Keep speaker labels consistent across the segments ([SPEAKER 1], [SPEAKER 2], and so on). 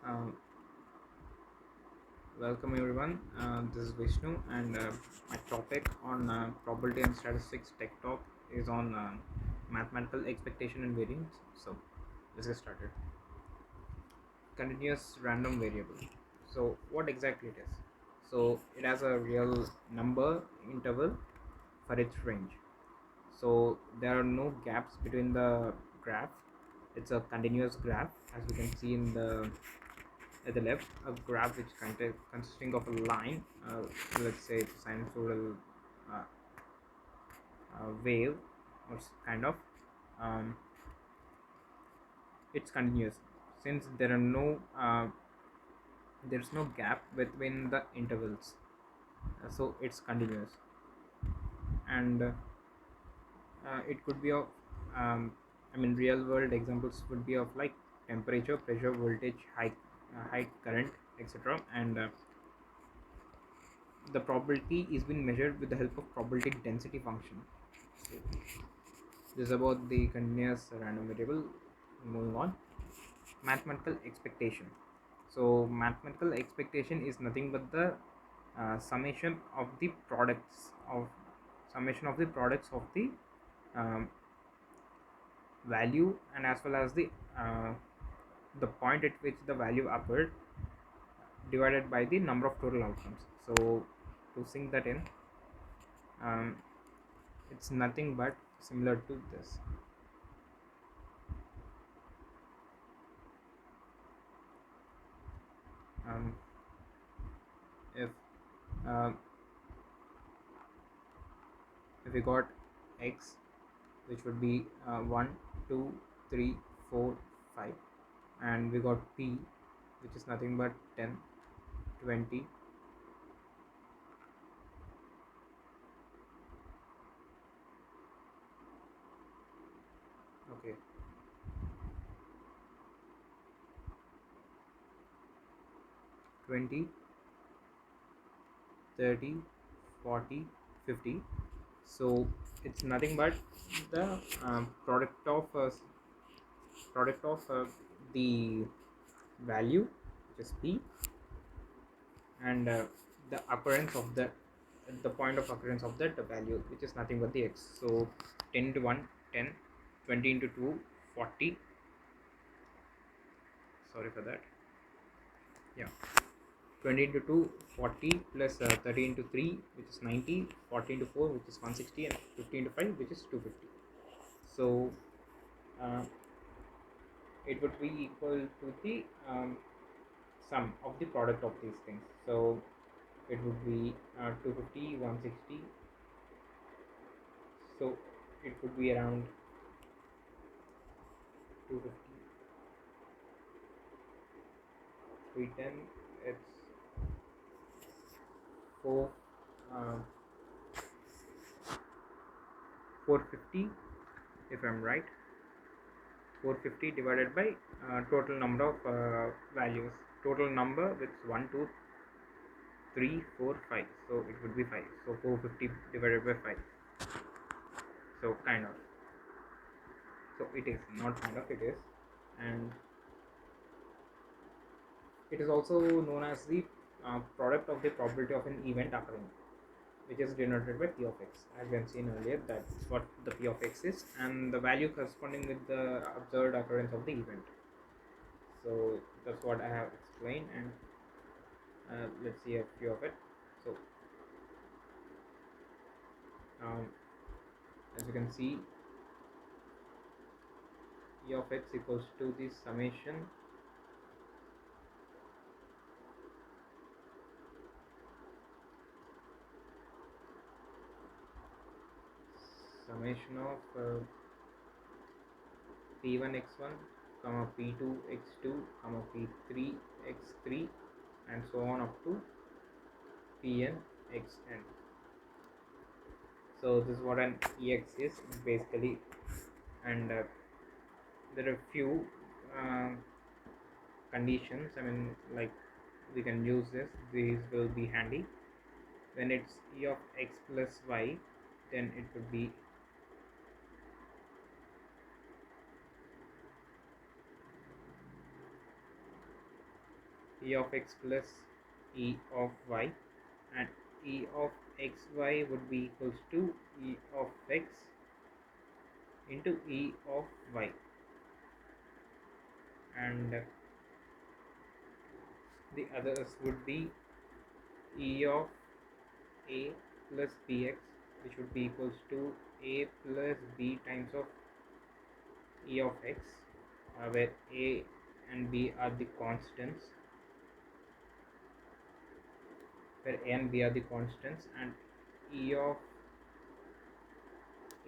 [SPEAKER 1] Uh, Welcome everyone. This is Vishnu, and my topic on probability and statistics tech talk is on mathematical expectation and variance. So let's get started. Continuous random variable. So what exactly it is? So it has a real number interval for its range. So there are no gaps between the graph. It's a continuous graph, as we can see in the at the left, a graph which consisting of a line, let's say it's a sinusoidal uh, wave or kind of, um, it's continuous since there's no gap between the intervals, so it's continuous. And it could be of real world examples would be of like temperature, pressure, voltage, height, current, etc. And the probability is being measured with the help of probability density function. So this is about the continuous random variable. Moving on, mathematical expectation. So mathematical expectation is nothing but the summation of the products of the um, value, and as well as the point at which the value occurred, divided by the number of total outcomes. So to sink that in, um, it's nothing but similar to this. um, if uh, if we got x, which would be 1 2 3 4 5, and we got p, which is nothing but 10 20, okay, 20 30 40 50. So it's nothing but the product of the value, which is p, and the occurrence of the point of occurrence of that value, which is nothing but the x. So 10 into 1 10, 20 into 2 40, sorry for that, yeah, 20 into 2 40, plus 30 into 3, which is 90, 40 into 4, which is 160, and 50 into 5, which is 250. So uh, it would be equal to the sum of the product of these things. So it would be 250 160. So it would be around 250 310. It's 4 uh, 450, if I'm right. 450 divided by total number of values, total number with 1 2 3 4 5, so it would be 5. So 450 divided by 5. So kind of, so it is not kind of, it is. And it is also known as the product of the probability of an event occurring, which is denoted by p of x. As we have seen earlier, that's what the p of x is, and the value corresponding with the observed occurrence of the event. So that's what I have explained, and let's see a few of it. So um, as you can see, e of x equals to the summation of p1 x1 comma p2 x2 comma p3 x3, and so on up to pn xn. So this is what an ex is basically. And there are few uh, conditions, like, we can use these will be handy. When it's e of x plus y, then it would be e of x plus e of y, and e of xy would be equals to e of x into e of y, and the others would be e of a plus bx, which would be equals to a plus b times of e of x, where a and b are the constants, and e of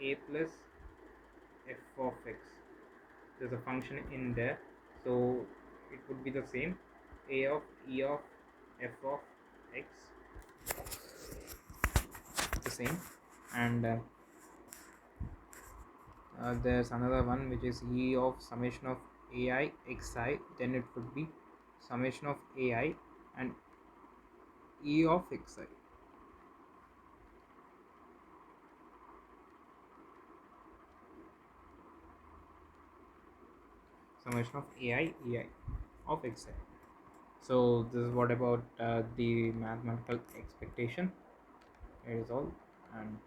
[SPEAKER 1] a plus f of x. There's a function in there, so it would be the same, a of e of f of x, the same, and there's another one which is e of summation of ai xi, then it would be summation of ai and e of xi. Summation of ai ei of xi. So this is what about the mathematical expectation. It is all, and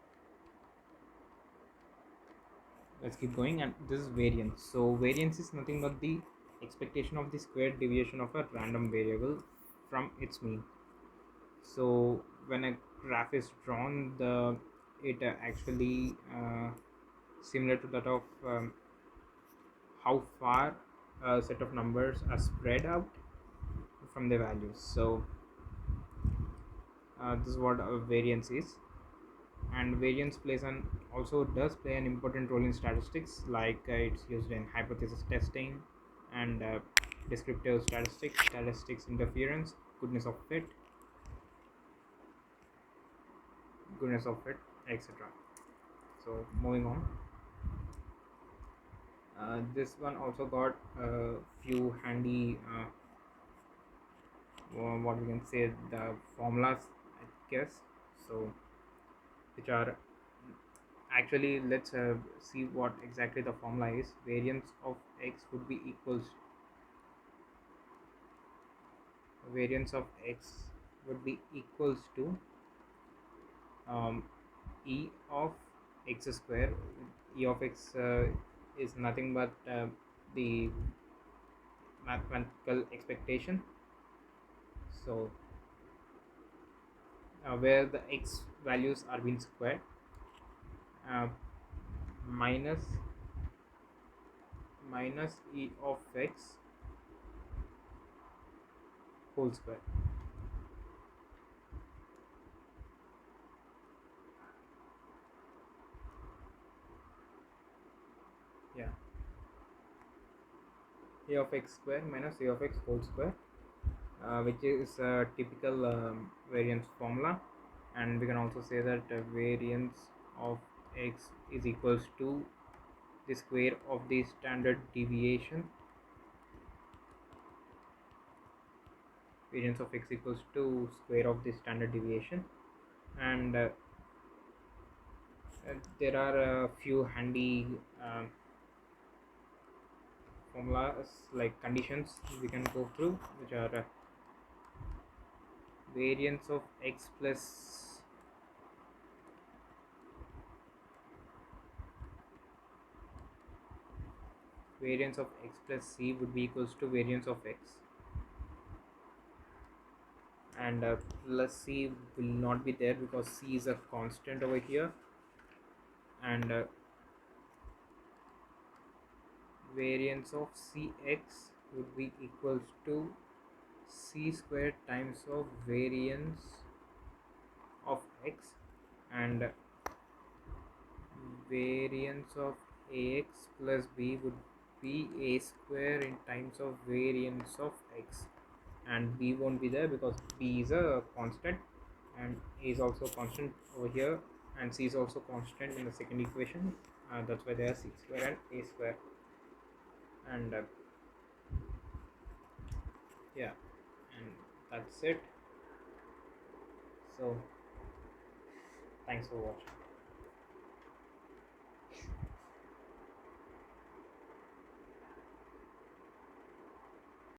[SPEAKER 1] let's keep going. And this is variance. So variance is nothing but the expectation of the squared deviation of a random variable from its mean. So when a graph is drawn, it actually similar to that of how far a set of numbers are spread out from their values. So this is what variance is, and variance also does play an important role in statistics, like it's used in hypothesis testing and descriptive statistics interference, goodness of fit, etc. So moving on, this one also got a few handy what we can say, the formulas, I guess. So which are actually, let's see what exactly the formula is. Variance of x would be equals to e of x square. E of x is nothing but the mathematical expectation, so where the x values are being squared, uh, minus e of x whole square. Yeah, a of x square minus a of x whole square, which is a typical variance formula, and we can also say that variance of x is equals to the square of the standard deviation. Variance of x equals to square of the standard deviation, and there are a few handy formulas, like conditions we can go through, which are variance of x plus c would be equals to variance of x, and plus c will not be there because c is a constant over here, and variance of cx would be equals to c squared times of variance of x, and variance of ax plus b would be a square in times of variance of x, and b won't be there because b is a constant, and a is also constant over here, and c is also constant in the second equation. That's why they are c square and a square, and yeah, and that's it. So thanks for watching.